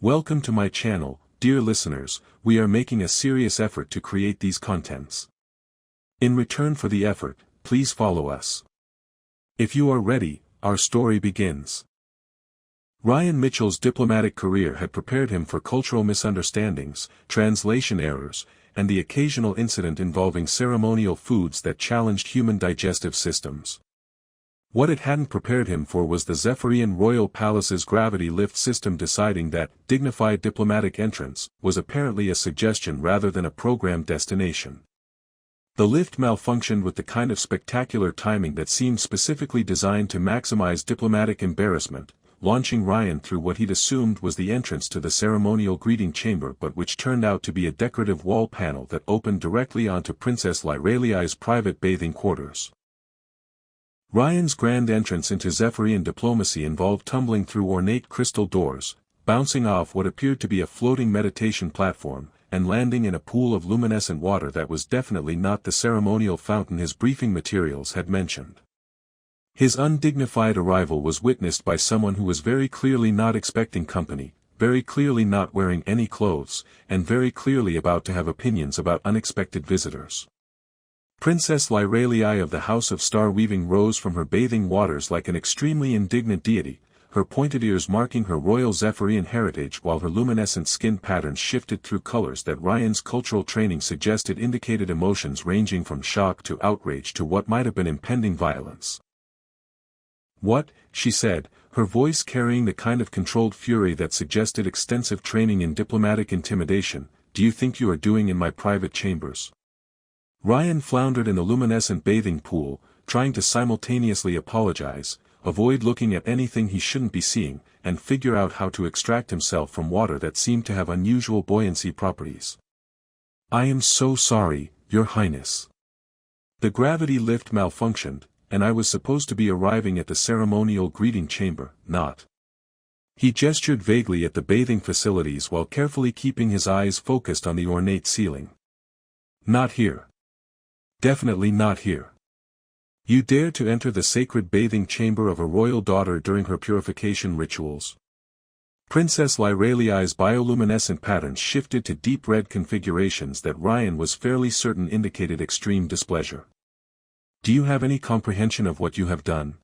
Welcome to my channel, dear listeners. We are making a serious effort to create these contents. In return for the effort, please follow us. If you are ready, our story begins. Ryan Mitchell's diplomatic career had prepared him for cultural misunderstandings, translation errors, and the occasional incident involving ceremonial foods that challenged human digestive systems. What it hadn't prepared him for was the Zephyrian royal palace's gravity lift system deciding that dignified diplomatic entrance was apparently a suggestion rather than a programmed destination. The lift malfunctioned with the kind of spectacular timing that seemed specifically designed to maximize diplomatic embarrassment, launching Ryan through what he'd assumed was the entrance to the ceremonial greeting chamber but which turned out to be a decorative wall panel that opened directly onto Princess Lyralei's private bathing quarters. Ryan's grand entrance into Zephyrian diplomacy involved tumbling through ornate crystal doors, bouncing off what appeared to be a floating meditation platform, and landing in a pool of luminescent water that was definitely not the ceremonial fountain his briefing materials had mentioned. His undignified arrival was witnessed by someone who was very clearly not expecting company, very clearly not wearing any clothes, and very clearly about to have opinions about unexpected visitors. Princess Lyralei of the House of Star-Weaving rose from her bathing waters like an extremely indignant deity, her pointed ears marking her royal Zephyrian heritage while her luminescent skin patterns shifted through colors that Ryan's cultural training suggested indicated emotions ranging from shock to outrage to what might have been impending violence. "What?" she said, her voice carrying the kind of controlled fury that suggested extensive training in diplomatic intimidation. "Do you think you are doing in my private chambers?" Ryan floundered in the luminescent bathing pool, trying to simultaneously apologize, avoid looking at anything he shouldn't be seeing, and figure out how to extract himself from water that seemed to have unusual buoyancy properties. "I am so sorry, Your Highness. The gravity lift malfunctioned, and I was supposed to be arriving at the ceremonial greeting chamber, not." He gestured vaguely at the bathing facilities while carefully keeping his eyes focused on the ornate ceiling. "Not here. Definitely not here. You dare to enter the sacred bathing chamber of a royal daughter during her purification rituals?" Princess Lyralei's bioluminescent patterns shifted to deep red configurations that Ryan was fairly certain indicated extreme displeasure. "Do you have any comprehension of what you have done?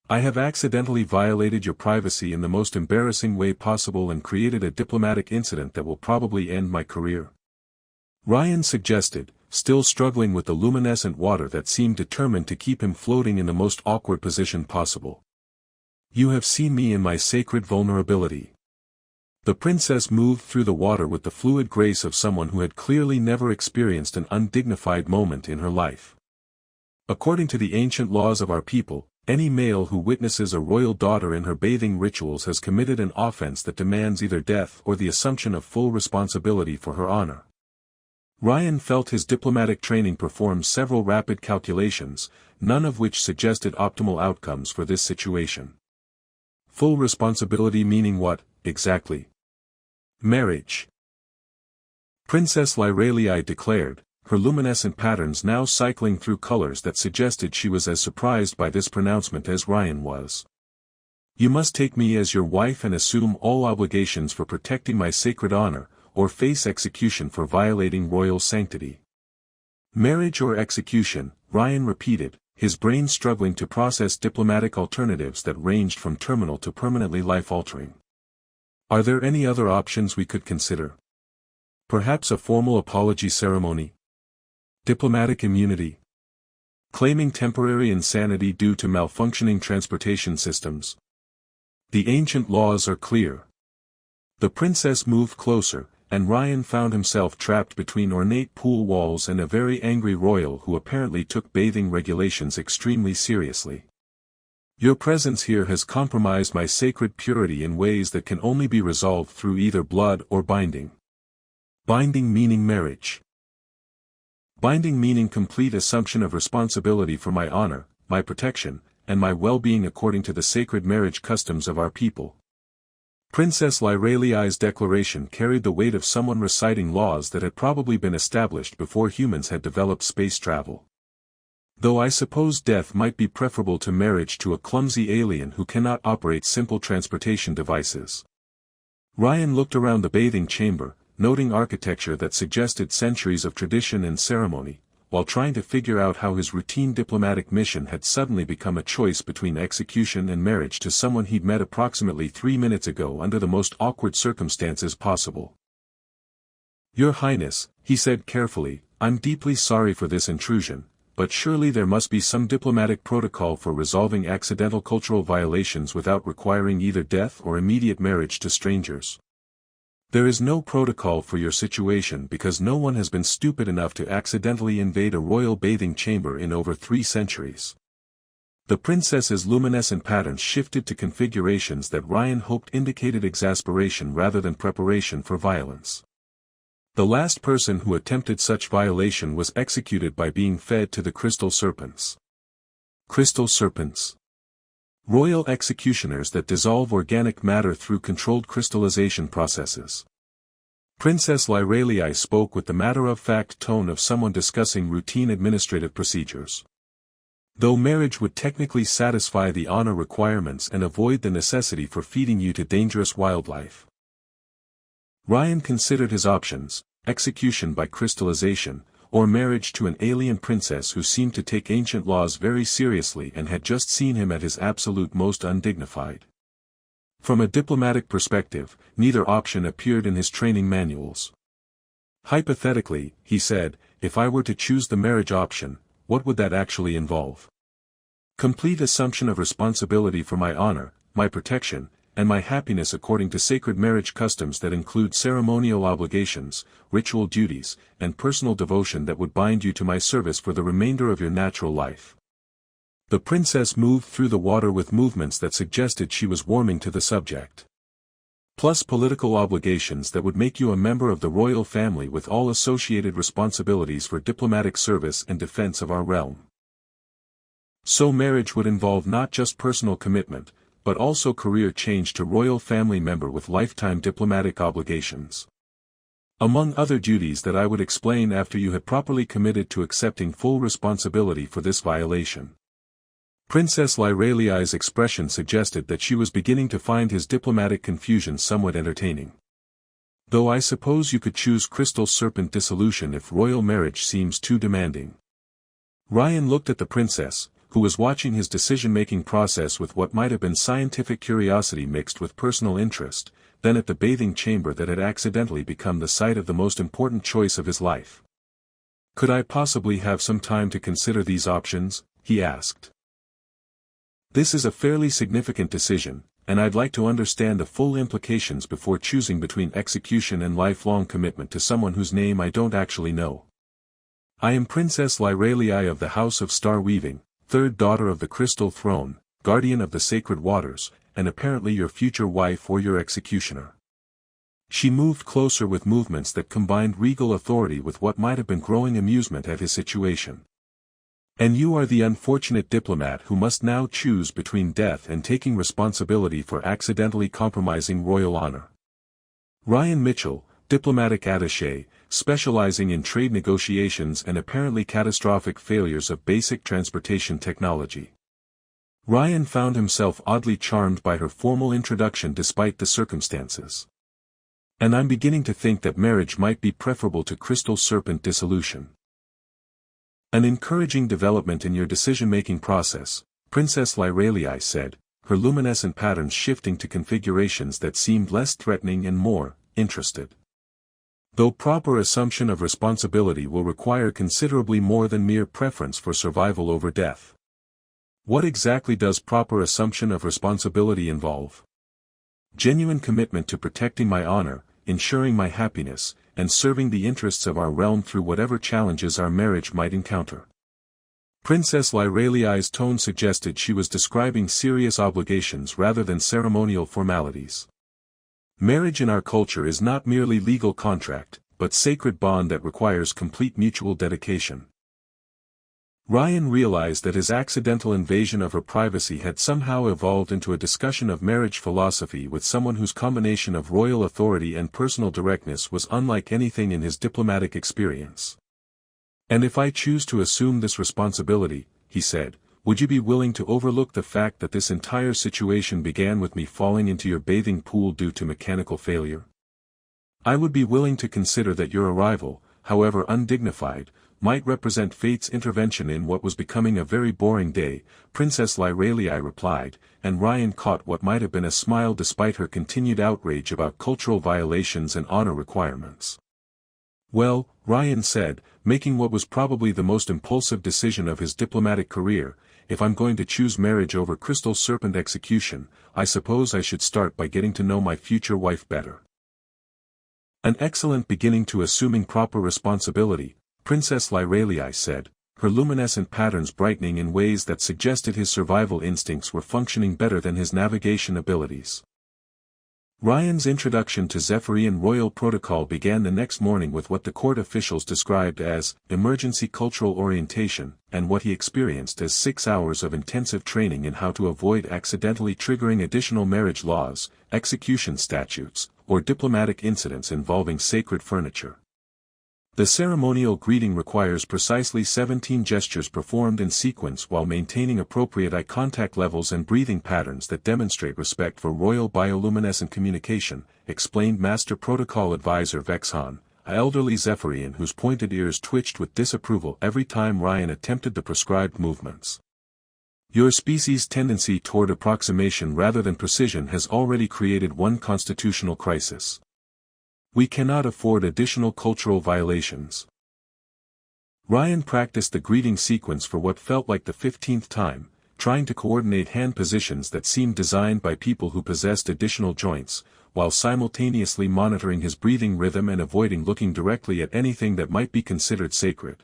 I have accidentally violated your privacy in the most embarrassing way possible and created a diplomatic incident that will probably end my career," Ryan suggested, still struggling with the luminescent water that seemed determined to keep him floating in the most awkward position possible. "You have seen me in my sacred vulnerability." The princess moved through the water with the fluid grace of someone who had clearly never experienced an undignified moment in her life. "According to the ancient laws of our people, any male who witnesses a royal daughter in her bathing rituals has committed an offense that demands either death or the assumption of full responsibility for her honor." Ryan felt his diplomatic training perform several rapid calculations, none of which suggested optimal outcomes for this situation. Full responsibility meaning what, exactly? Marriage. Princess Lyralei declared, her luminescent patterns now cycling through colors that suggested she was as surprised by this pronouncement as Ryan was. "You must take me as your wife and assume all obligations for protecting my sacred honor, or face execution for violating royal sanctity." "Marriage or execution," Ryan repeated, his brain struggling to process diplomatic alternatives that ranged from terminal to permanently life-altering. "Are there any other options we could consider? Perhaps a formal apology ceremony? Diplomatic immunity? Claiming temporary insanity due to malfunctioning transportation systems? The ancient laws are clear." The princess moved closer, and Ryan found himself trapped between ornate pool walls and a very angry royal who apparently took bathing regulations extremely seriously. "Your presence here has compromised my sacred purity in ways that can only be resolved through either blood or binding." "Binding meaning marriage. Binding meaning complete assumption of responsibility for my honor, my protection, and my well-being according to the sacred marriage customs of our people." Princess Lyralei's declaration carried the weight of someone reciting laws that had probably been established before humans had developed space travel. "Though I suppose death might be preferable to marriage to a clumsy alien who cannot operate simple transportation devices." Ryan looked around the bathing chamber, noting architecture that suggested centuries of tradition and ceremony, while trying to figure out how his routine diplomatic mission had suddenly become a choice between execution and marriage to someone he'd met approximately 3 minutes ago under the most awkward circumstances possible. "Your Highness," he said carefully, "I'm deeply sorry for this intrusion, but surely there must be some diplomatic protocol for resolving accidental cultural violations without requiring either death or immediate marriage to strangers. There is no protocol for your situation because no one has been stupid enough to accidentally invade a royal bathing chamber in over 3 centuries. The princess's luminescent patterns shifted to configurations that Ryan hoped indicated exasperation rather than preparation for violence. The last person who attempted such violation was executed by being fed to the crystal serpents. Crystal serpents. Royal executioners that dissolve organic matter through controlled crystallization processes. Princess Lyralei spoke with the matter-of-fact tone of someone discussing routine administrative procedures. Though marriage would technically satisfy the honor requirements and avoid the necessity for feeding you to dangerous wildlife. Ryan considered his options: execution by crystallization, or marriage to an alien princess who seemed to take ancient laws very seriously and had just seen him at his absolute most undignified. From a diplomatic perspective, neither option appeared in his training manuals. Hypothetically, he said, if I were to choose the marriage option, what would that actually involve? Complete assumption of responsibility for my honor, my protection, and my happiness according to sacred marriage customs that include ceremonial obligations, ritual duties, and personal devotion that would bind you to my service for the remainder of your natural life. The princess moved through the water with movements that suggested she was warming to the subject. Plus political obligations that would make you a member of the royal family with all associated responsibilities for diplomatic service and defense of our realm. So marriage would involve not just personal commitment, but also career change to royal family member with lifetime diplomatic obligations. Among other duties that I would explain after you had properly committed to accepting full responsibility for this violation. Princess Lyralei's expression suggested that she was beginning to find his diplomatic confusion somewhat entertaining. Though I suppose you could choose crystal serpent dissolution if royal marriage seems too demanding. Ryan looked at the princess, who was watching his decision-making process with what might have been scientific curiosity mixed with personal interest, then at the bathing chamber that had accidentally become the site of the most important choice of his life. Could I possibly have some time to consider these options? He asked. This is a fairly significant decision, and I'd like to understand the full implications before choosing between execution and lifelong commitment to someone whose name I don't actually know. I am Princess Lyralei of the House of Star Weaving, 3rd daughter of the Crystal Throne, guardian of the sacred waters, and apparently your future wife or your executioner. She moved closer with movements that combined regal authority with what might have been growing amusement at his situation. And you are the unfortunate diplomat who must now choose between death and taking responsibility for accidentally compromising royal honor. Ryan Mitchell, diplomatic attaché, specializing in trade negotiations and apparently catastrophic failures of basic transportation technology. Ryan found himself oddly charmed by her formal introduction despite the circumstances. And I'm beginning to think that marriage might be preferable to crystal serpent dissolution. An encouraging development in your decision-making process, Princess Lyralei said, her luminescent patterns shifting to configurations that seemed less threatening and more interested. Though proper assumption of responsibility will require considerably more than mere preference for survival over death. What exactly does proper assumption of responsibility involve? Genuine commitment to protecting my honor, ensuring my happiness, and serving the interests of our realm through whatever challenges our marriage might encounter. Princess Lyralei's tone suggested she was describing serious obligations rather than ceremonial formalities. Marriage in our culture is not merely legal contract, but sacred bond that requires complete mutual dedication. Ryan realized that his accidental invasion of her privacy had somehow evolved into a discussion of marriage philosophy with someone whose combination of royal authority and personal directness was unlike anything in his diplomatic experience. And if I choose to assume this responsibility, he said, would you be willing to overlook the fact that this entire situation began with me falling into your bathing pool due to mechanical failure? I would be willing to consider that your arrival, however undignified, might represent fate's intervention in what was becoming a very boring day," Princess Lyralei replied, and Ryan caught what might have been a smile despite her continued outrage about cultural violations and honor requirements. "Well," Ryan said, making what was probably the most impulsive decision of his diplomatic career, "if I'm going to choose marriage over crystal serpent execution, I suppose I should start by getting to know my future wife better." "An excellent beginning to assuming proper responsibility," Princess Lyralei said, her luminescent patterns brightening in ways that suggested his survival instincts were functioning better than his navigation abilities. Ryan's introduction to Zephyrian royal protocol began the next morning with what the court officials described as emergency cultural orientation, and what he experienced as 6 hours of intensive training in how to avoid accidentally triggering additional marriage laws, execution statutes, or diplomatic incidents involving sacred furniture. The ceremonial greeting requires precisely 17 gestures performed in sequence while maintaining appropriate eye contact levels and breathing patterns that demonstrate respect for royal bioluminescent communication, explained Master Protocol Advisor Vexhan, an elderly Zephyrian whose pointed ears twitched with disapproval every time Ryan attempted the prescribed movements. "Your species' tendency toward approximation rather than precision has already created one constitutional crisis. We cannot afford additional cultural violations." Ryan practiced the greeting sequence for what felt like the 15th time, trying to coordinate hand positions that seemed designed by people who possessed additional joints, while simultaneously monitoring his breathing rhythm and avoiding looking directly at anything that might be considered sacred.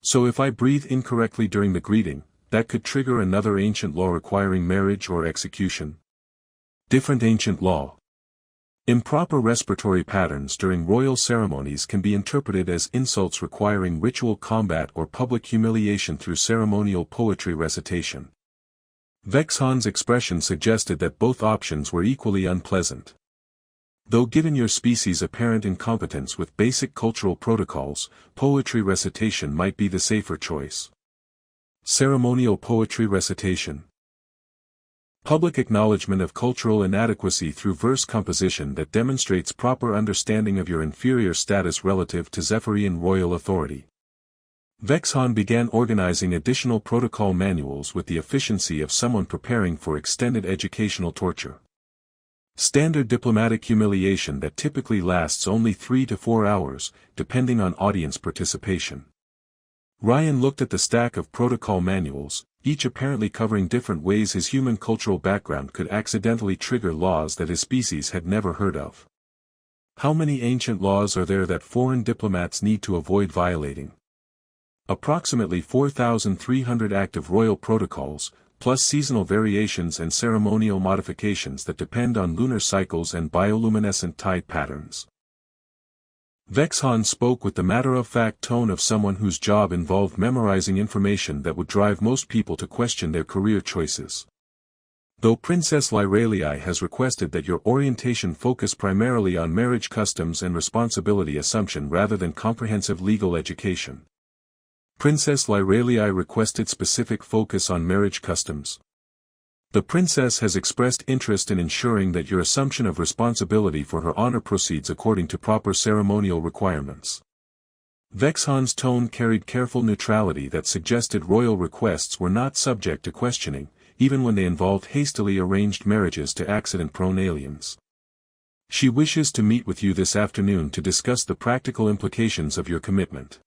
"So if I breathe incorrectly during the greeting, that could trigger another ancient law requiring marriage or execution?" Different ancient law. Improper respiratory patterns during royal ceremonies can be interpreted as insults requiring ritual combat or public humiliation through ceremonial poetry recitation. Vexhan's expression suggested that both options were equally unpleasant. Though given your species' apparent incompetence with basic cultural protocols, poetry recitation might be the safer choice. Ceremonial poetry recitation. Public acknowledgement of cultural inadequacy through verse composition that demonstrates proper understanding of your inferior status relative to Zephyrian royal authority. Vexhan began organizing additional protocol manuals with the efficiency of someone preparing for extended educational torture. Standard diplomatic humiliation that typically lasts only 3 to 4 hours, depending on audience participation. Ryan looked at the stack of protocol manuals, each apparently covering different ways his human cultural background could accidentally trigger laws that his species had never heard of. How many ancient laws are there that foreign diplomats need to avoid violating? Approximately 4,300 active royal protocols, plus seasonal variations and ceremonial modifications that depend on lunar cycles and bioluminescent tide patterns. Vexhan spoke with the matter-of-fact tone of someone whose job involved memorizing information that would drive most people to question their career choices. Though Princess Lyralei has requested that your orientation focus primarily on marriage customs and responsibility assumption rather than comprehensive legal education. Princess Lyralei requested specific focus on marriage customs. The princess has expressed interest in ensuring that your assumption of responsibility for her honor proceeds according to proper ceremonial requirements. Vexhan's tone carried careful neutrality that suggested royal requests were not subject to questioning, even when they involved hastily arranged marriages to accident-prone aliens. She wishes to meet with you this afternoon to discuss the practical implications of your commitment.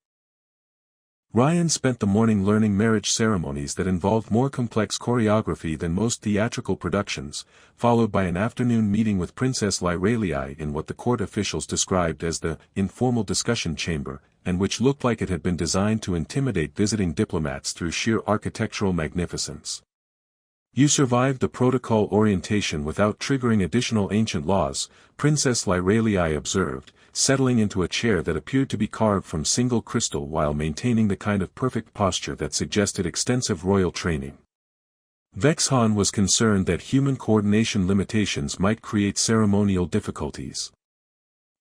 Ryan spent the morning learning marriage ceremonies that involved more complex choreography than most theatrical productions, followed by an afternoon meeting with Princess Lyralei in what the court officials described as the informal discussion chamber, and which looked like it had been designed to intimidate visiting diplomats through sheer architectural magnificence. "You survived the protocol orientation without triggering additional ancient laws," Princess Lyralei observed, settling into a chair that appeared to be carved from single crystal while maintaining the kind of perfect posture that suggested extensive royal training. Vexhan was concerned that human coordination limitations might create ceremonial difficulties.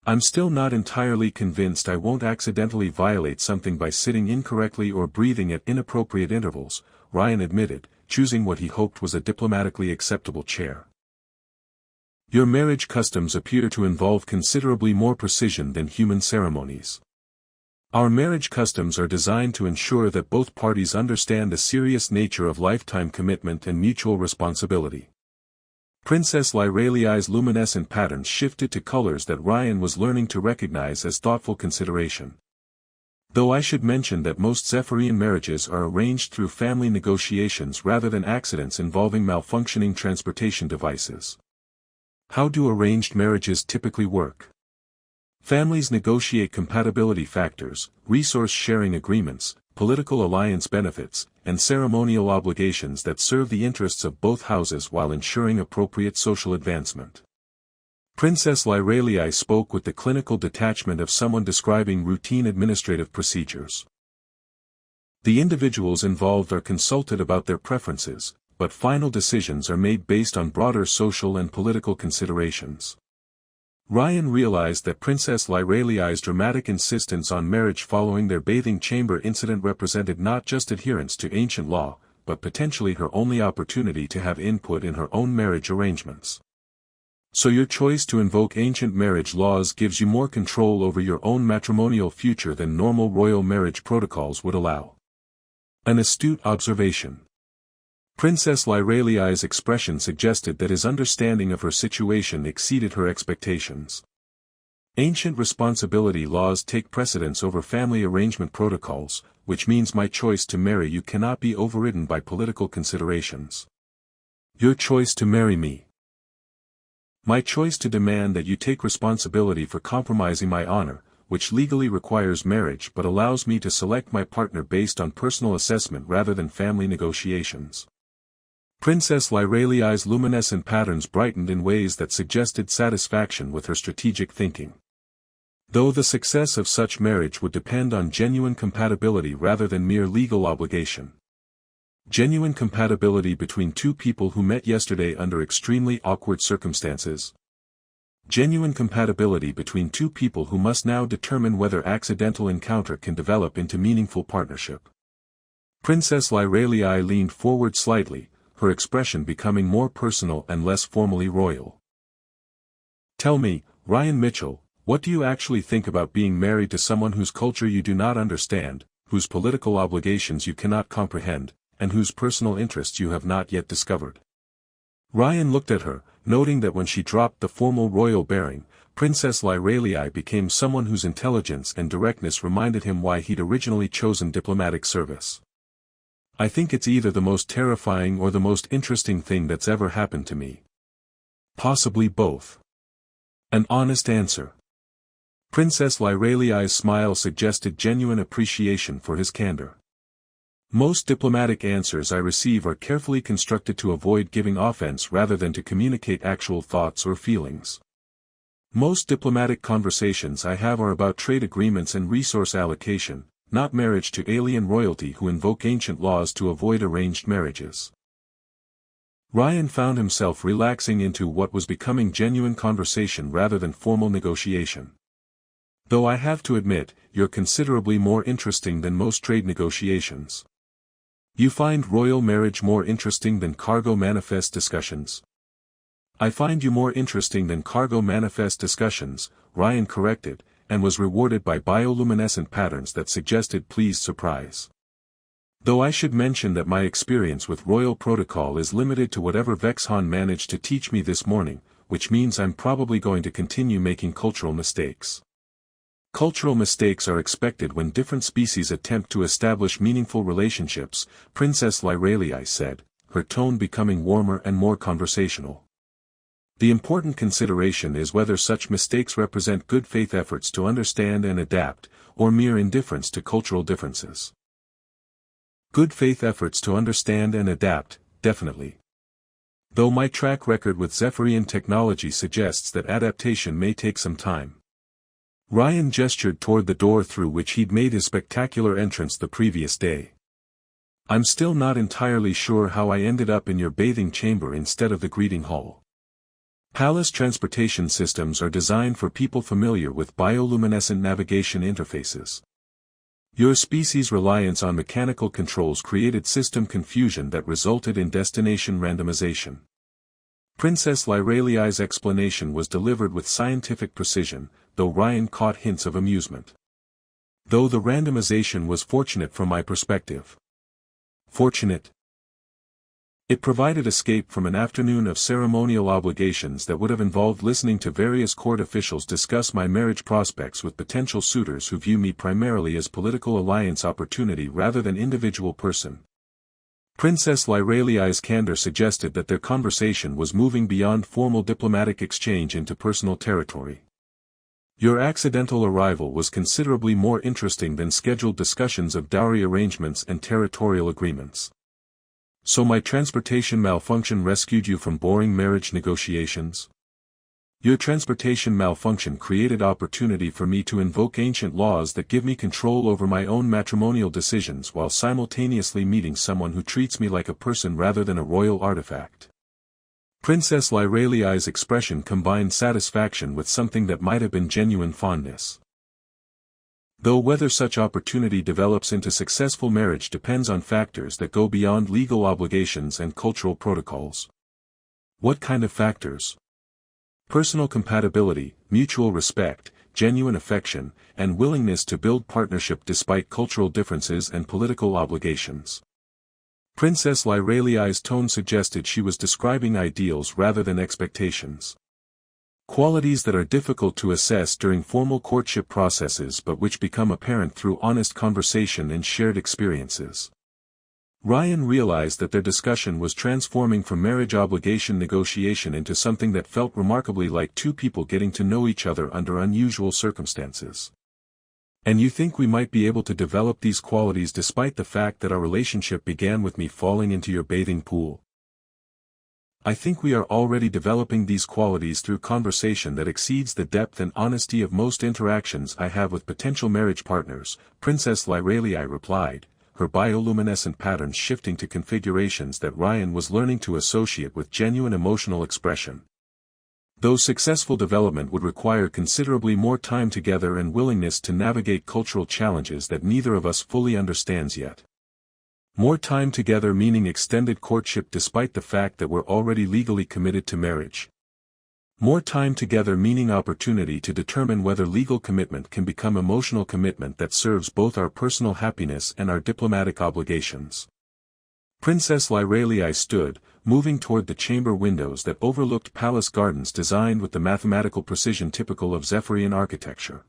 "I'm still not entirely convinced I won't accidentally violate something by sitting incorrectly or breathing at inappropriate intervals," Ryan admitted, choosing what he hoped was a diplomatically acceptable chair. Your marriage customs appear to involve considerably more precision than human ceremonies. Our marriage customs are designed to ensure that both parties understand the serious nature of lifetime commitment and mutual responsibility. Princess Lyralei's luminescent patterns shifted to colors that Ryan was learning to recognize as thoughtful consideration. Though I should mention that most Zephyrian marriages are arranged through family negotiations rather than accidents involving malfunctioning transportation devices. How do arranged marriages typically work? Families negotiate compatibility factors, resource-sharing agreements, political alliance benefits, and ceremonial obligations that serve the interests of both houses while ensuring appropriate social advancement. Princess Lyralei spoke with the clinical detachment of someone describing routine administrative procedures. The individuals involved are consulted about their preferences, but final decisions are made based on broader social and political considerations. Ryan realized that Princess Lyralei's dramatic insistence on marriage following their bathing chamber incident represented not just adherence to ancient law, but potentially her only opportunity to have input in her own marriage arrangements. So your choice to invoke ancient marriage laws gives you more control over your own matrimonial future than normal royal marriage protocols would allow. An astute observation. Princess Lyralei's expression suggested that his understanding of her situation exceeded her expectations. Ancient responsibility laws take precedence over family arrangement protocols, which means my choice to marry you cannot be overridden by political considerations. Your choice to marry me. My choice to demand that you take responsibility for compromising my honor, which legally requires marriage but allows me to select my partner based on personal assessment rather than family negotiations. Princess Lyralei's luminescent patterns brightened in ways that suggested satisfaction with her strategic thinking. Though the success of such marriage would depend on genuine compatibility rather than mere legal obligation. Genuine compatibility between two people who met yesterday under extremely awkward circumstances. Genuine compatibility between two people who must now determine whether accidental encounter can develop into meaningful partnership. Princess Lyralei leaned forward slightly, her expression becoming more personal and less formally royal. Tell me, Ryan Mitchell, what do you actually think about being married to someone whose culture you do not understand, whose political obligations you cannot comprehend, and whose personal interests you have not yet discovered? Ryan looked at her, noting that when she dropped the formal royal bearing, Princess Lyralei became someone whose intelligence and directness reminded him why he'd originally chosen diplomatic service. I think it's either the most terrifying or the most interesting thing that's ever happened to me. Possibly both. An honest answer. Princess Lyralei's smile suggested genuine appreciation for his candor. Most diplomatic answers I receive are carefully constructed to avoid giving offense rather than to communicate actual thoughts or feelings. Most diplomatic conversations I have are about trade agreements and resource allocation, not marriage to alien royalty who invoke ancient laws to avoid arranged marriages. Ryan found himself relaxing into what was becoming genuine conversation rather than formal negotiation. Though I have to admit, you're considerably more interesting than most trade negotiations. You find royal marriage more interesting than cargo manifest discussions? I find you more interesting than cargo manifest discussions, Ryan corrected, and was rewarded by bioluminescent patterns that suggested pleased surprise. Though I should mention that my experience with royal protocol is limited to whatever Vexhan managed to teach me this morning, which means I'm probably going to continue making cultural mistakes. Cultural mistakes are expected when different species attempt to establish meaningful relationships, Princess Lyralei said, her tone becoming warmer and more conversational. The important consideration is whether such mistakes represent good faith efforts to understand and adapt, or mere indifference to cultural differences. Good faith efforts to understand and adapt, definitely. Though my track record with Zephyrian technology suggests that adaptation may take some time. Ryan gestured toward the door through which he'd made his spectacular entrance the previous day. I'm still not entirely sure how I ended up in your bathing chamber instead of the greeting hall. Palace transportation systems are designed for people familiar with bioluminescent navigation interfaces. Your species' reliance on mechanical controls created system confusion that resulted in destination randomization. Princess Lyralei's explanation was delivered with scientific precision, though Ryan caught hints of amusement. Though the randomization was fortunate from my perspective. Fortunate? It provided escape from an afternoon of ceremonial obligations that would have involved listening to various court officials discuss my marriage prospects with potential suitors who view me primarily as political alliance opportunity rather than individual person. Princess Lyralei's candor suggested that their conversation was moving beyond formal diplomatic exchange into personal territory. Your accidental arrival was considerably more interesting than scheduled discussions of dowry arrangements and territorial agreements. So my transportation malfunction rescued you from boring marriage negotiations? Your transportation malfunction created opportunity for me to invoke ancient laws that give me control over my own matrimonial decisions while simultaneously meeting someone who treats me like a person rather than a royal artifact. Princess Lyralei's expression combined satisfaction with something that might have been genuine fondness. Though whether such opportunity develops into successful marriage depends on factors that go beyond legal obligations and cultural protocols. What kind of factors? Personal compatibility, mutual respect, genuine affection, and willingness to build partnership despite cultural differences and political obligations. Princess Lyralei's tone suggested she was describing ideals rather than expectations. Qualities that are difficult to assess during formal courtship processes but which become apparent through honest conversation and shared experiences. Ryan realized that their discussion was transforming from marriage obligation negotiation into something that felt remarkably like two people getting to know each other under unusual circumstances. And you think we might be able to develop these qualities despite the fact that our relationship began with me falling into your bathing pool? I think we are already developing these qualities through conversation that exceeds the depth and honesty of most interactions I have with potential marriage partners, Princess Lyralei replied, her bioluminescent patterns shifting to configurations that Ryan was learning to associate with genuine emotional expression. Though successful development would require considerably more time together and willingness to navigate cultural challenges that neither of us fully understands yet. More time together meaning extended courtship despite the fact that we're already legally committed to marriage. More time together meaning opportunity to determine whether legal commitment can become emotional commitment that serves both our personal happiness and our diplomatic obligations. Princess Lyralei stood, moving toward the chamber windows that overlooked palace gardens designed with the mathematical precision typical of Zephyrian architecture.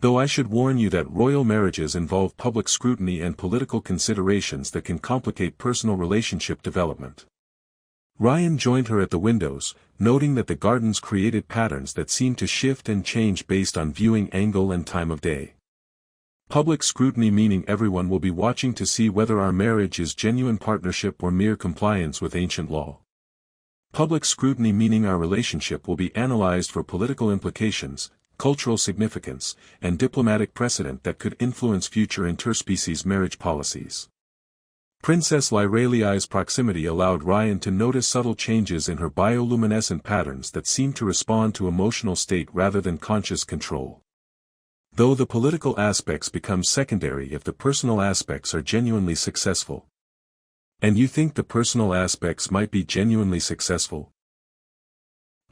Though I should warn you that royal marriages involve public scrutiny and political considerations that can complicate personal relationship development. Ryan joined her at the windows, noting that the gardens created patterns that seemed to shift and change based on viewing angle and time of day. Public scrutiny meaning everyone will be watching to see whether our marriage is genuine partnership or mere compliance with ancient law. Public scrutiny meaning our relationship will be analyzed for political implications, cultural significance, and diplomatic precedent that could influence future interspecies marriage policies. Princess Lyralei's proximity allowed Ryan to notice subtle changes in her bioluminescent patterns that seemed to respond to emotional state rather than conscious control. Though the political aspects become secondary if the personal aspects are genuinely successful. And you think the personal aspects might be genuinely successful?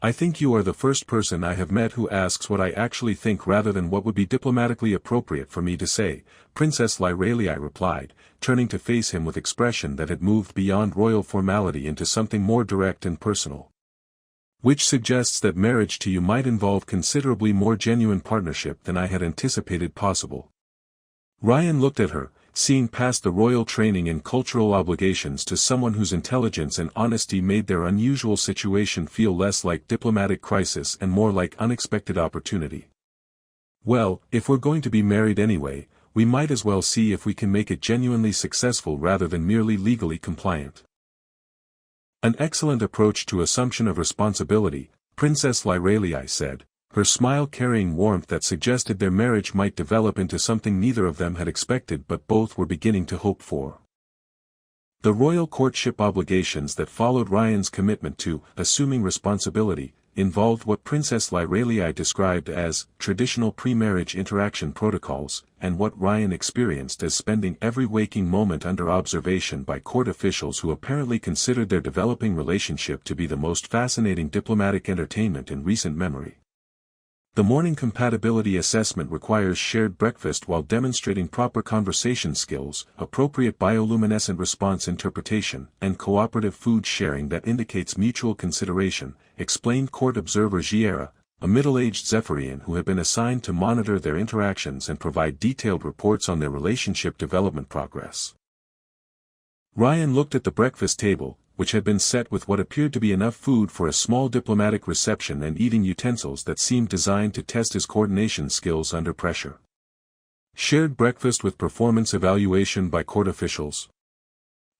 I think you are the first person I have met who asks what I actually think rather than what would be diplomatically appropriate for me to say, Princess Lyralei replied, turning to face him with expression that had moved beyond royal formality into something more direct and personal. Which suggests that marriage to you might involve considerably more genuine partnership than I had anticipated possible. Ryan looked at her, seeing past the royal training and cultural obligations to someone whose intelligence and honesty made their unusual situation feel less like diplomatic crisis and more like unexpected opportunity. Well, if we're going to be married anyway, we might as well see if we can make it genuinely successful rather than merely legally compliant. An excellent approach to assumption of responsibility, Princess Lyralei said, her smile carrying warmth that suggested their marriage might develop into something neither of them had expected but both were beginning to hope for. The royal courtship obligations that followed Ryan's commitment to assuming responsibility involved what Princess Lyralei described as traditional pre-marriage interaction protocols, and what Ryan experienced as spending every waking moment under observation by court officials who apparently considered their developing relationship to be the most fascinating diplomatic entertainment in recent memory. The morning compatibility assessment requires shared breakfast while demonstrating proper conversation skills, appropriate bioluminescent response interpretation, and cooperative food sharing that indicates mutual consideration, explained court observer Giera, a middle-aged Zephyrian who had been assigned to monitor their interactions and provide detailed reports on their relationship development progress. Ryan looked at the breakfast table, which had been set with what appeared to be enough food for a small diplomatic reception and eating utensils that seemed designed to test his coordination skills under pressure. Shared breakfast with performance evaluation by court officials.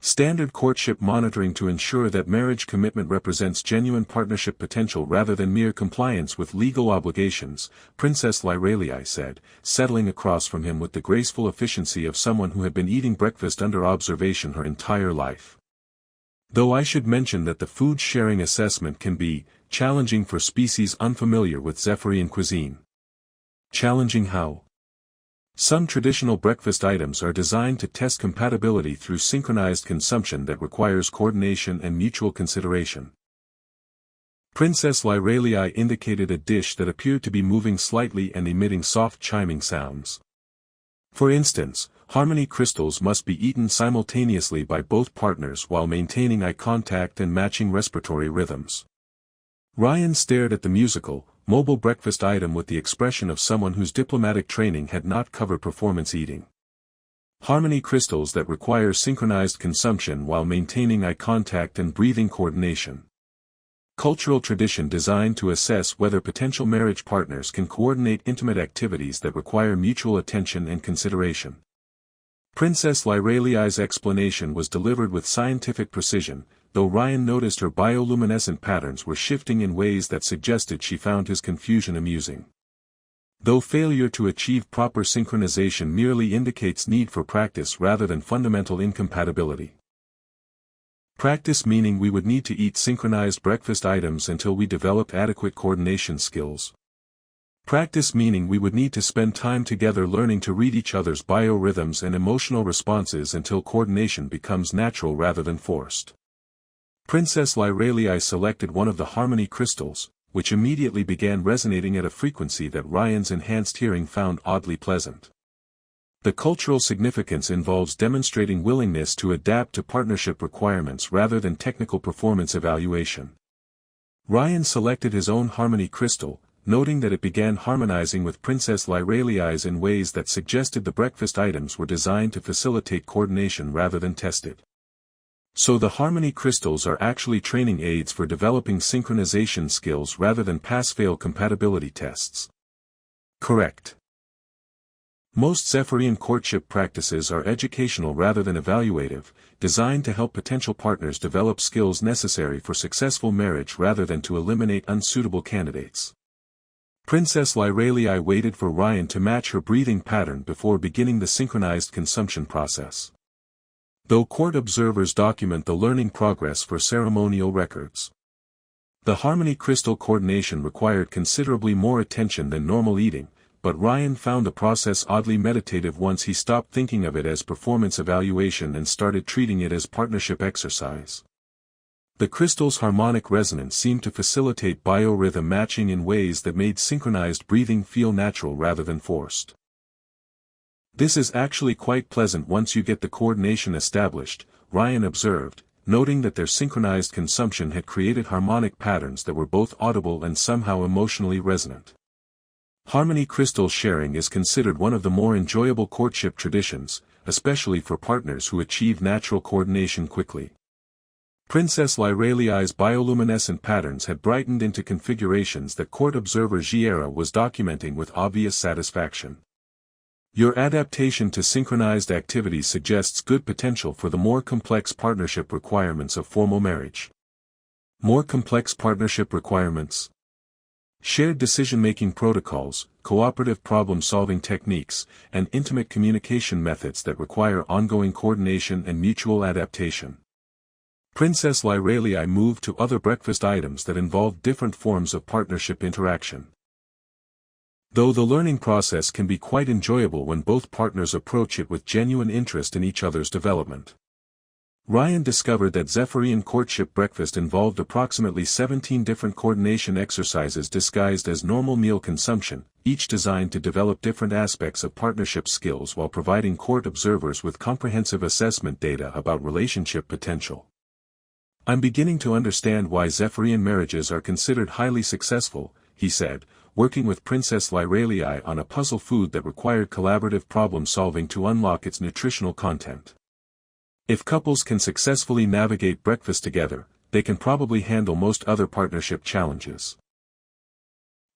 Standard courtship monitoring to ensure that marriage commitment represents genuine partnership potential rather than mere compliance with legal obligations, Princess Lyralei said, settling across from him with the graceful efficiency of someone who had been eating breakfast under observation her entire life. Though I should mention that the food sharing assessment can be challenging for species unfamiliar with Zephyrian cuisine. Challenging how? Some traditional breakfast items are designed to test compatibility through synchronized consumption that requires coordination and mutual consideration. Princess Lyralei indicated a dish that appeared to be moving slightly and emitting soft chiming sounds. For instance, harmony crystals must be eaten simultaneously by both partners while maintaining eye contact and matching respiratory rhythms. Ryan stared at the musical, mobile breakfast item with the expression of someone whose diplomatic training had not covered performance eating. Harmony crystals that require synchronized consumption while maintaining eye contact and breathing coordination. Cultural tradition designed to assess whether potential marriage partners can coordinate intimate activities that require mutual attention and consideration. Princess Lyralei's explanation was delivered with scientific precision, though Ryan noticed her bioluminescent patterns were shifting in ways that suggested she found his confusion amusing. Though failure to achieve proper synchronization merely indicates need for practice rather than fundamental incompatibility. Practice meaning we would need to eat synchronized breakfast items until we developed adequate coordination skills. Practice meaning we would need to spend time together learning to read each other's biorhythms and emotional responses until coordination becomes natural rather than forced. Princess Lyralei selected one of the harmony crystals, which immediately began resonating at a frequency that Ryan's enhanced hearing found oddly pleasant. The cultural significance involves demonstrating willingness to adapt to partnership requirements rather than technical performance evaluation. Ryan selected his own harmony crystal, noting that it began harmonizing with Princess Lyralei's in ways that suggested the breakfast items were designed to facilitate coordination rather than test it. So the harmony crystals are actually training aids for developing synchronization skills rather than pass-fail compatibility tests. Correct. Most Zephyrian courtship practices are educational rather than evaluative, designed to help potential partners develop skills necessary for successful marriage rather than to eliminate unsuitable candidates. Princess Lyralei waited for Ryan to match her breathing pattern before beginning the synchronized consumption process. Though court observers document the learning progress for ceremonial records. The harmony crystal coordination required considerably more attention than normal eating, but Ryan found the process oddly meditative once he stopped thinking of it as performance evaluation and started treating it as partnership exercise. The crystal's harmonic resonance seemed to facilitate biorhythm matching in ways that made synchronized breathing feel natural rather than forced. This is actually quite pleasant once you get the coordination established, Ryan observed, noting that their synchronized consumption had created harmonic patterns that were both audible and somehow emotionally resonant. Harmony crystal sharing is considered one of the more enjoyable courtship traditions, especially for partners who achieve natural coordination quickly. Princess Lyralei's bioluminescent patterns had brightened into configurations that court observer Giera was documenting with obvious satisfaction. Your adaptation to synchronized activities suggests good potential for the more complex partnership requirements of formal marriage. More complex partnership requirements. Shared decision-making protocols, cooperative problem-solving techniques, and intimate communication methods that require ongoing coordination and mutual adaptation. Princess Lyralei moved to other breakfast items that involved different forms of partnership interaction. Though the learning process can be quite enjoyable when both partners approach it with genuine interest in each other's development. Ryan discovered that Zephyrian courtship breakfast involved approximately 17 different coordination exercises disguised as normal meal consumption, each designed to develop different aspects of partnership skills while providing court observers with comprehensive assessment data about relationship potential. "I'm beginning to understand why Zephyrian marriages are considered highly successful," he said, working with Princess Lyralei on a puzzle food that required collaborative problem-solving to unlock its nutritional content. "If couples can successfully navigate breakfast together, they can probably handle most other partnership challenges."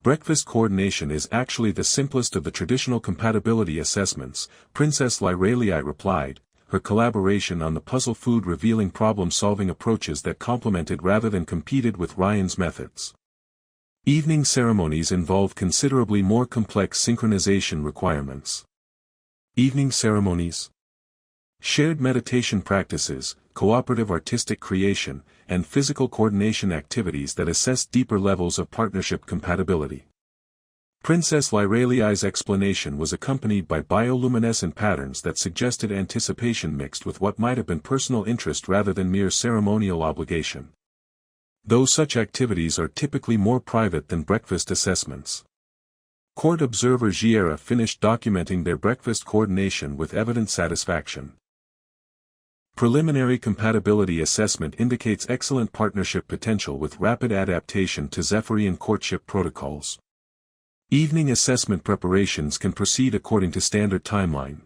Breakfast coordination is actually the simplest of the traditional compatibility assessments, Princess Lyralei replied, her collaboration on the puzzle food revealing problem-solving approaches that complemented rather than competed with Ryan's methods. Evening ceremonies involve considerably more complex synchronization requirements. Evening ceremonies? Shared meditation practices, cooperative artistic creation, and physical coordination activities that assess deeper levels of partnership compatibility. Princess Lyralei's explanation was accompanied by bioluminescent patterns that suggested anticipation mixed with what might have been personal interest rather than mere ceremonial obligation. Though such activities are typically more private than breakfast assessments. Court observer Giera finished documenting their breakfast coordination with evident satisfaction. Preliminary compatibility assessment indicates excellent partnership potential with rapid adaptation to Zephyrian courtship protocols. Evening assessment preparations can proceed according to standard timeline.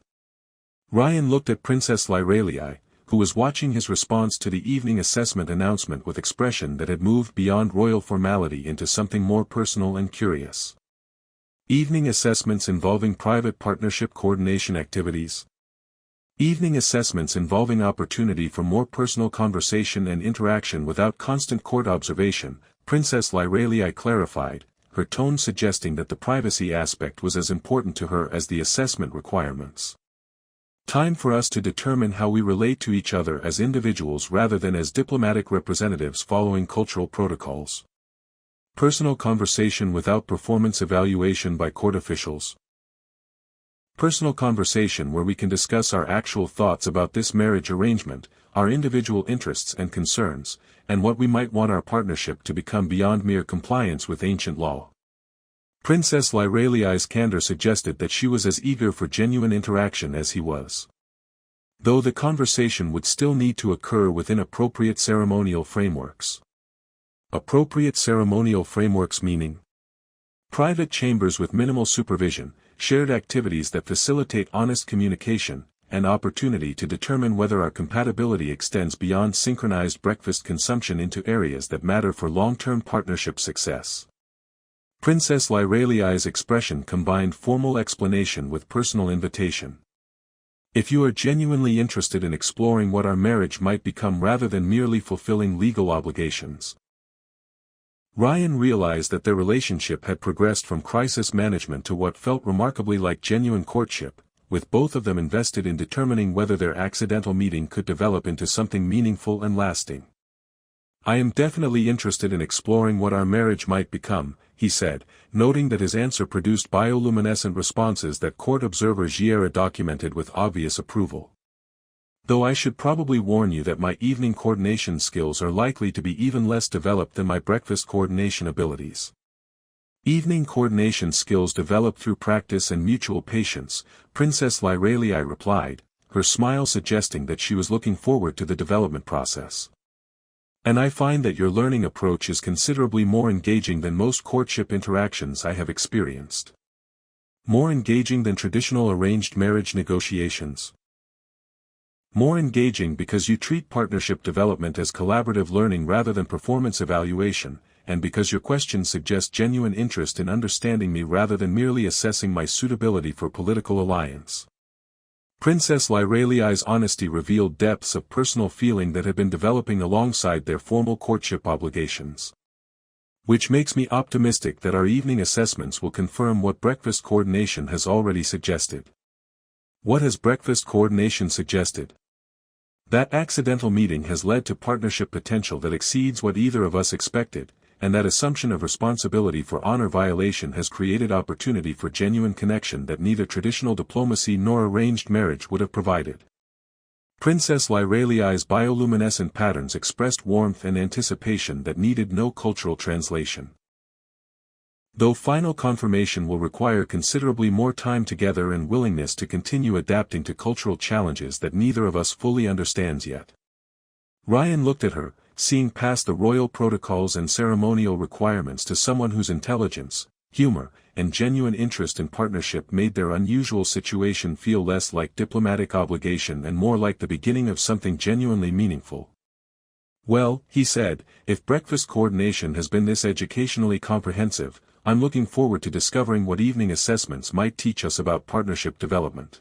Ryan looked at Princess Lyralei, who was watching his response to the evening assessment announcement with expression that had moved beyond royal formality into something more personal and curious. Evening assessments involving private partnership coordination activities. Evening assessments involving opportunity for more personal conversation and interaction without constant court observation, Princess Lyralei clarified, her tone suggesting that the privacy aspect was as important to her as the assessment requirements. Time for us to determine how we relate to each other as individuals rather than as diplomatic representatives following cultural protocols. Personal conversation without performance evaluation by court officials. Personal conversation where we can discuss our actual thoughts about this marriage arrangement, our individual interests and concerns, and what we might want our partnership to become beyond mere compliance with ancient law. Princess Lyralei's candor suggested that she was as eager for genuine interaction as he was. Though the conversation would still need to occur within appropriate ceremonial frameworks. Appropriate ceremonial frameworks meaning private chambers with minimal supervision, shared activities that facilitate honest communication, and opportunity to determine whether our compatibility extends beyond synchronized breakfast consumption into areas that matter for long-term partnership success. Princess Lyralei's expression combined formal explanation with personal invitation. If you are genuinely interested in exploring what our marriage might become rather than merely fulfilling legal obligations. Ryan realized that their relationship had progressed from crisis management to what felt remarkably like genuine courtship, with both of them invested in determining whether their accidental meeting could develop into something meaningful and lasting. "I am definitely interested in exploring what our marriage might become," he said, noting that his answer produced bioluminescent responses that court observer Giera documented with obvious approval. "Though I should probably warn you that my evening coordination skills are likely to be even less developed than my breakfast coordination abilities." Evening coordination skills developed through practice and mutual patience, Princess Lyralei replied, her smile suggesting that she was looking forward to the development process. "And I find that your learning approach is considerably more engaging than most courtship interactions I have experienced." More engaging than traditional arranged marriage negotiations. More engaging because you treat partnership development as collaborative learning rather than performance evaluation, and because your questions suggest genuine interest in understanding me rather than merely assessing my suitability for political alliance. Princess Lyralei's honesty revealed depths of personal feeling that had been developing alongside their formal courtship obligations. Which makes me optimistic that our evening assessments will confirm what breakfast coordination has already suggested. What has breakfast coordination suggested? That accidental meeting has led to partnership potential that exceeds what either of us expected, and that assumption of responsibility for honor violation has created opportunity for genuine connection that neither traditional diplomacy nor arranged marriage would have provided. Princess Lyralei's bioluminescent patterns expressed warmth and anticipation that needed no cultural translation. Though final confirmation will require considerably more time together and willingness to continue adapting to cultural challenges that neither of us fully understands yet. Ryan looked at her, seeing past the royal protocols and ceremonial requirements to someone whose intelligence, humor, and genuine interest in partnership made their unusual situation feel less like diplomatic obligation and more like the beginning of something genuinely meaningful. "Well," he said, "if breakfast coordination has been this educationally comprehensive, I'm looking forward to discovering what evening assessments might teach us about partnership development."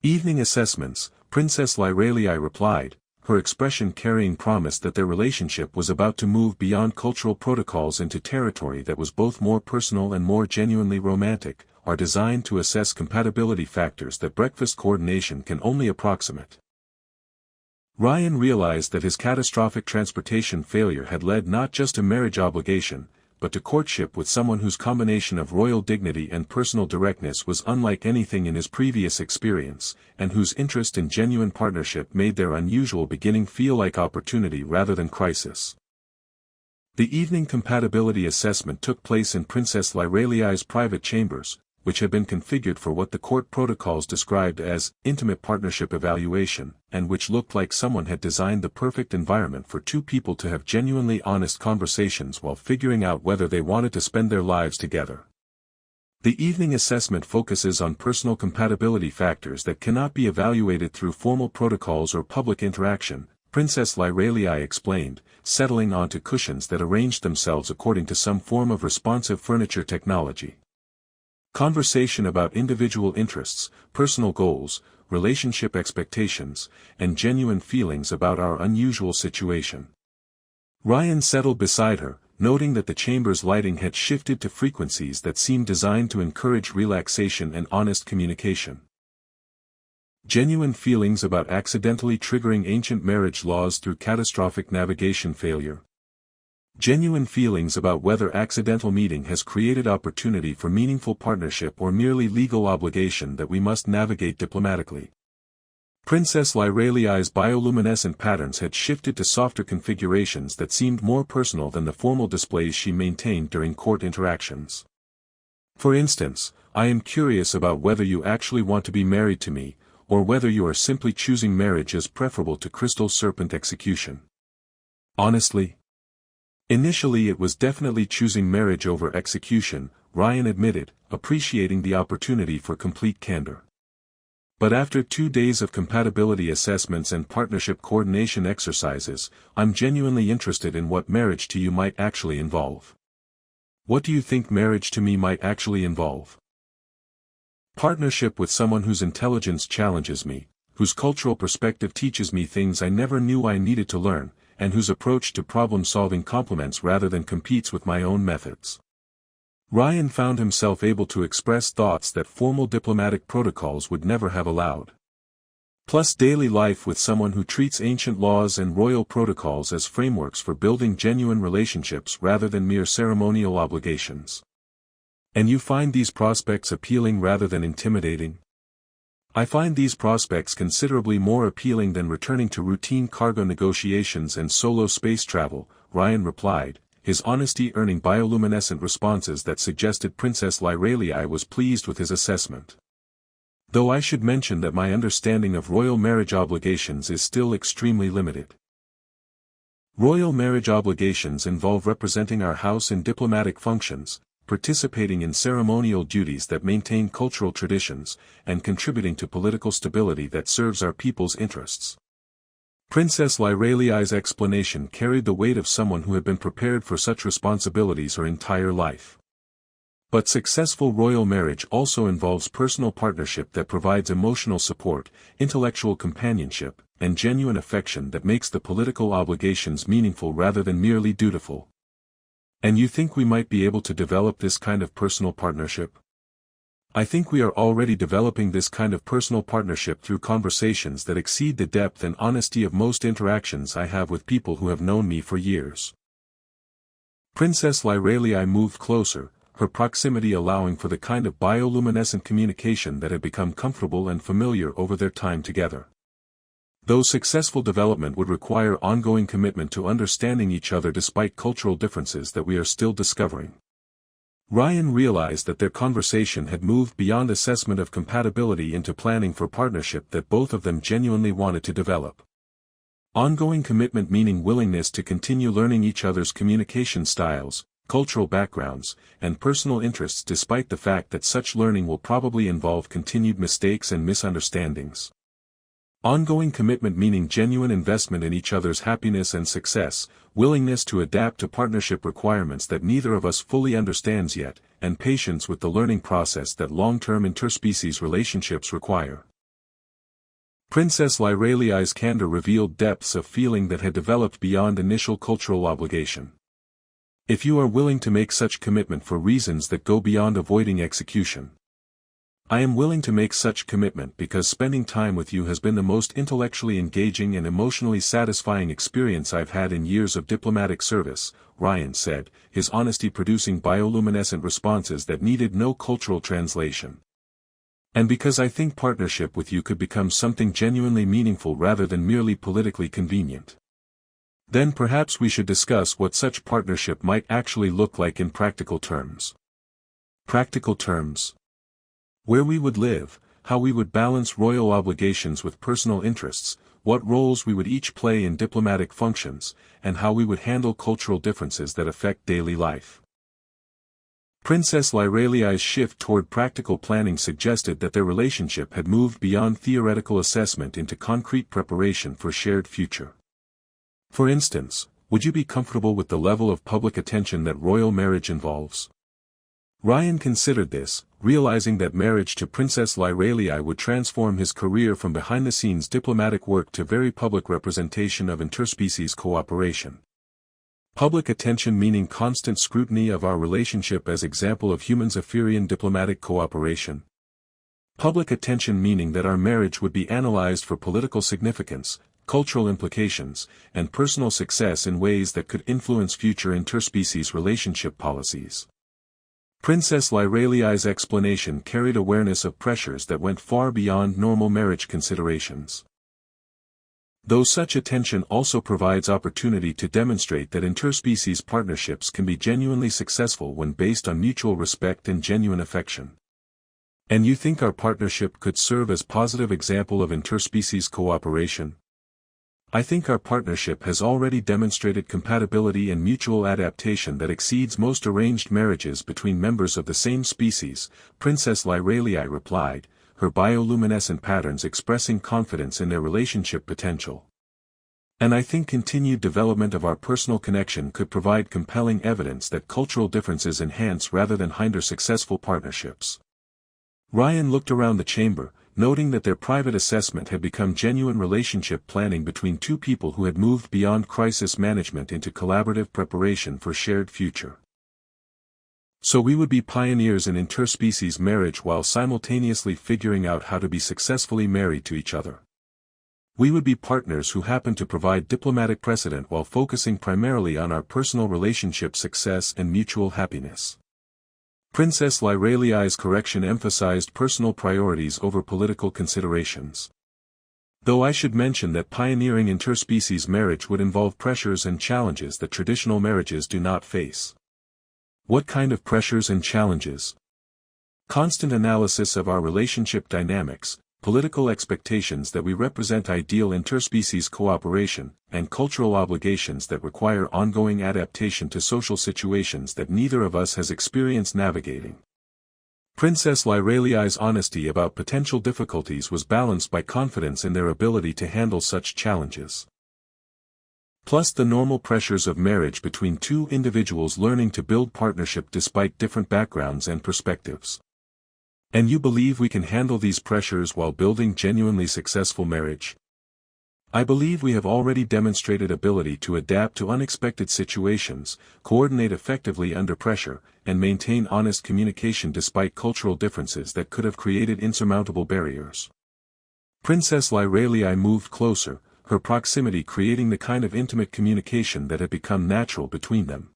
"Evening assessments," Princess Lyralei replied, her expression carrying promise that their relationship was about to move beyond cultural protocols into territory that was both more personal and more genuinely romantic, "are designed to assess compatibility factors that breakfast coordination can only approximate." Ryan realized that his catastrophic transportation failure had led not just to marriage obligation, but to courtship with someone whose combination of royal dignity and personal directness was unlike anything in his previous experience, and whose interest in genuine partnership made their unusual beginning feel like opportunity rather than crisis. The evening compatibility assessment took place in Princess Lyralei's private chambers, which had been configured for what the court protocols described as intimate partnership evaluation, and which looked like someone had designed the perfect environment for two people to have genuinely honest conversations while figuring out whether they wanted to spend their lives together. The evening assessment focuses on personal compatibility factors that cannot be evaluated through formal protocols or public interaction, Princess Lyralei explained, settling onto cushions that arranged themselves according to some form of responsive furniture technology. Conversation about individual interests, personal goals, relationship expectations, and genuine feelings about our unusual situation. Ryan settled beside her, noting that the chamber's lighting had shifted to frequencies that seemed designed to encourage relaxation and honest communication. Genuine feelings about accidentally triggering ancient marriage laws through catastrophic navigation failure. Genuine feelings about whether accidental meeting has created opportunity for meaningful partnership or merely legal obligation that we must navigate diplomatically. Princess Lyralei's bioluminescent patterns had shifted to softer configurations that seemed more personal than the formal displays she maintained during court interactions. "For instance, I am curious about whether you actually want to be married to me, or whether you are simply choosing marriage as preferable to crystal serpent execution." "Honestly, initially it was definitely choosing marriage over execution," Ryan admitted, appreciating the opportunity for complete candor. "But after 2 days of compatibility assessments and partnership coordination exercises, I'm genuinely interested in what marriage to you might actually involve." "What do you think marriage to me might actually involve?" "Partnership with someone whose intelligence challenges me, whose cultural perspective teaches me things I never knew I needed to learn, and whose approach to problem-solving complements rather than competes with my own methods." Ryan found himself able to express thoughts that formal diplomatic protocols would never have allowed. Plus daily life with someone who treats ancient laws and royal protocols as frameworks for building genuine relationships rather than mere ceremonial obligations. "And you find these prospects appealing rather than intimidating?" "I find these prospects considerably more appealing than returning to routine cargo negotiations and solo space travel," Ryan replied, his honesty earning bioluminescent responses that suggested Princess Lyralei was pleased with his assessment. "Though I should mention that my understanding of royal marriage obligations is still extremely limited." Royal marriage obligations involve representing our house in diplomatic functions, participating in ceremonial duties that maintain cultural traditions, and contributing to political stability that serves our people's interests. Princess Lyralei's explanation carried the weight of someone who had been prepared for such responsibilities her entire life. But successful royal marriage also involves personal partnership that provides emotional support, intellectual companionship, and genuine affection that makes the political obligations meaningful rather than merely dutiful. "And you think we might be able to develop this kind of personal partnership?" I think we are already developing this kind of personal partnership through conversations that exceed the depth and honesty of most interactions I have with people who have known me for years. Princess Lyralei moved closer, her proximity allowing for the kind of bioluminescent communication that had become comfortable and familiar over their time together. Though successful development would require ongoing commitment to understanding each other despite cultural differences that we are still discovering. Ryan realized that their conversation had moved beyond assessment of compatibility into planning for partnership that both of them genuinely wanted to develop. Ongoing commitment meaning willingness to continue learning each other's communication styles, cultural backgrounds, and personal interests despite the fact that such learning will probably involve continued mistakes and misunderstandings. Ongoing commitment meaning genuine investment in each other's happiness and success, willingness to adapt to partnership requirements that neither of us fully understands yet, and patience with the learning process that long-term interspecies relationships require. Princess Lyralei's candor revealed depths of feeling that had developed beyond initial cultural obligation. If you are willing to make such commitment for reasons that go beyond avoiding execution. I am willing to make such commitment because spending time with you has been the most intellectually engaging and emotionally satisfying experience I've had in years of diplomatic service, Ryan said, his honesty producing bioluminescent responses that needed no cultural translation. And because I think partnership with you could become something genuinely meaningful rather than merely politically convenient. Then perhaps we should discuss what such partnership might actually look like in practical terms. Practical terms. Where we would live, how we would balance royal obligations with personal interests, what roles we would each play in diplomatic functions, and how we would handle cultural differences that affect daily life. Princess Lyralei's shift toward practical planning suggested that their relationship had moved beyond theoretical assessment into concrete preparation for shared future. For instance, would you be comfortable with the level of public attention that royal marriage involves? Ryan considered this, realizing that marriage to Princess Lyralei would transform his career from behind-the-scenes diplomatic work to very public representation of interspecies cooperation. Public attention meaning constant scrutiny of our relationship as example of human Zephyrian diplomatic cooperation. Public attention meaning that our marriage would be analyzed for political significance, cultural implications, and personal success in ways that could influence future interspecies relationship policies. Princess Lyralei's explanation carried awareness of pressures that went far beyond normal marriage considerations. Though such attention also provides opportunity to demonstrate that interspecies partnerships can be genuinely successful when based on mutual respect and genuine affection. And you think our partnership could serve as positive example of interspecies cooperation? I think our partnership has already demonstrated compatibility and mutual adaptation that exceeds most arranged marriages between members of the same species, Princess Lyralei replied, her bioluminescent patterns expressing confidence in their relationship potential. And I think continued development of our personal connection could provide compelling evidence that cultural differences enhance rather than hinder successful partnerships. Ryan looked around the chamber, noting that their private assessment had become genuine relationship planning between two people who had moved beyond crisis management into collaborative preparation for shared future. So we would be pioneers in interspecies marriage while simultaneously figuring out how to be successfully married to each other. We would be partners who happen to provide diplomatic precedent while focusing primarily on our personal relationship success and mutual happiness. Princess Lyralei's correction emphasized personal priorities over political considerations. Though I should mention that pioneering interspecies marriage would involve pressures and challenges that traditional marriages do not face. What kind of pressures and challenges? Constant analysis of our relationship dynamics, political expectations that we represent ideal interspecies cooperation, and cultural obligations that require ongoing adaptation to social situations that neither of us has experienced navigating. Princess Lyralei's honesty about potential difficulties was balanced by confidence in their ability to handle such challenges. Plus the normal pressures of marriage between two individuals learning to build partnership despite different backgrounds and perspectives. And you believe we can handle these pressures while building genuinely successful marriage? I believe we have already demonstrated ability to adapt to unexpected situations, coordinate effectively under pressure, and maintain honest communication despite cultural differences that could have created insurmountable barriers. Princess Lyralei moved closer, her proximity creating the kind of intimate communication that had become natural between them.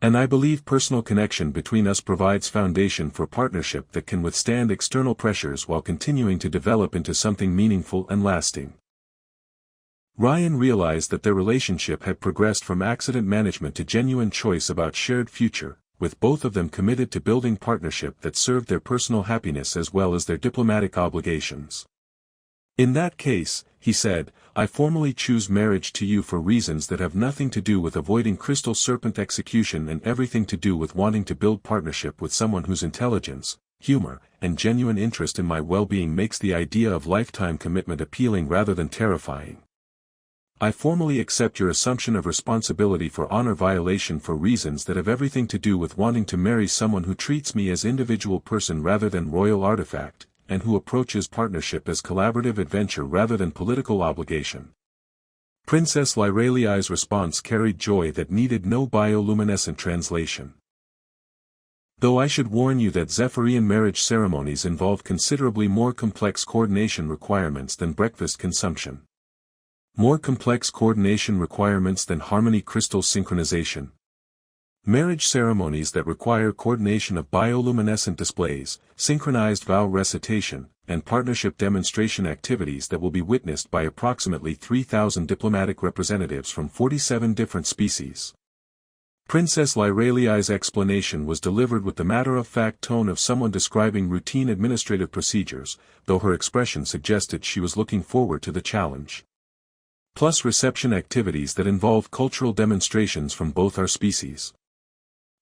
And I believe personal connection between us provides foundation for partnership that can withstand external pressures while continuing to develop into something meaningful and lasting. Ryan realized that their relationship had progressed from accident management to genuine choice about shared future, with both of them committed to building partnership that served their personal happiness as well as their diplomatic obligations. In that case, he said, I formally choose marriage to you for reasons that have nothing to do with avoiding crystal serpent execution and everything to do with wanting to build partnership with someone whose intelligence, humor, and genuine interest in my well-being makes the idea of lifetime commitment appealing rather than terrifying. I formally accept your assumption of responsibility for honor violation for reasons that have everything to do with wanting to marry someone who treats me as individual person rather than royal artifact, and who approaches partnership as collaborative adventure rather than political obligation. Princess Lyralei's response carried joy that needed no bioluminescent translation. Though I should warn you that Zephyrian marriage ceremonies involve considerably more complex coordination requirements than breakfast consumption. More complex coordination requirements than harmony crystal synchronization. Marriage ceremonies that require coordination of bioluminescent displays, synchronized vow recitation, and partnership demonstration activities that will be witnessed by approximately 3,000 diplomatic representatives from 47 different species. Princess Lyralei's explanation was delivered with the matter-of-fact tone of someone describing routine administrative procedures, though her expression suggested she was looking forward to the challenge. Plus reception activities that involve cultural demonstrations from both our species.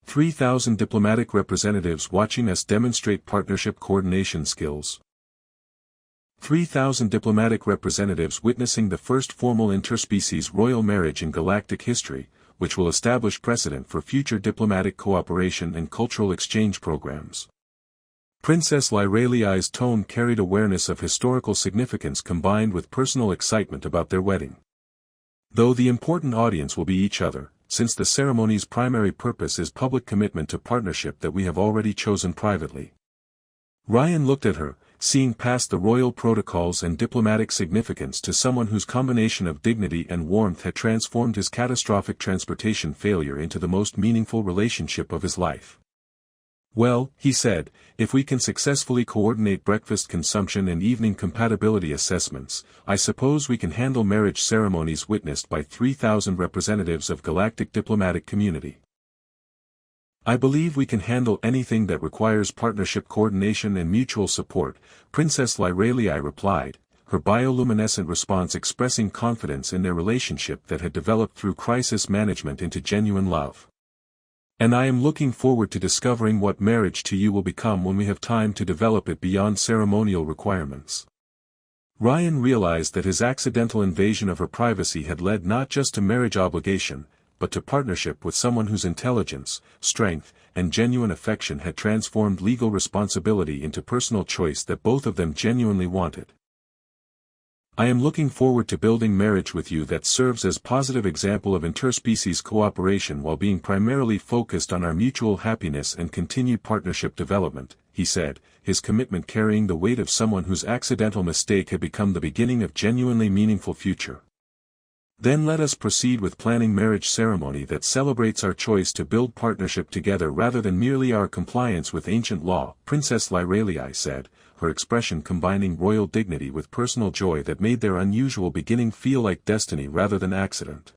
3,000 diplomatic representatives watching us demonstrate partnership coordination skills. 3,000 diplomatic representatives witnessing the first formal interspecies royal marriage in galactic history, which will establish precedent for future diplomatic cooperation and cultural exchange programs. Princess Lyralei's tone carried awareness of historical significance combined with personal excitement about their wedding. Though the important audience will be each other, since the ceremony's primary purpose is public commitment to partnership that we have already chosen privately. Ryan looked at her, seeing past the royal protocols and diplomatic significance to someone whose combination of dignity and warmth had transformed his catastrophic transportation failure into the most meaningful relationship of his life. Well, he said, if we can successfully coordinate breakfast consumption and evening compatibility assessments, I suppose we can handle marriage ceremonies witnessed by 3,000 representatives of galactic diplomatic community. I believe we can handle anything that requires partnership coordination and mutual support, Princess Lyralei replied, her bioluminescent response expressing confidence in their relationship that had developed through crisis management into genuine love. And I am looking forward to discovering what marriage to you will become when we have time to develop it beyond ceremonial requirements. Ryan realized that his accidental invasion of her privacy had led not just to marriage obligation, but to partnership with someone whose intelligence, strength, and genuine affection had transformed legal responsibility into personal choice that both of them genuinely wanted. I am looking forward to building marriage with you that serves as positive example of interspecies cooperation while being primarily focused on our mutual happiness and continued partnership development, he said, his commitment carrying the weight of someone whose accidental mistake had become the beginning of genuinely meaningful future. Then let us proceed with planning marriage ceremony that celebrates our choice to build partnership together rather than merely our compliance with ancient law, Princess Lyralei said, her expression combining royal dignity with personal joy that made their unusual beginning feel like destiny rather than accident.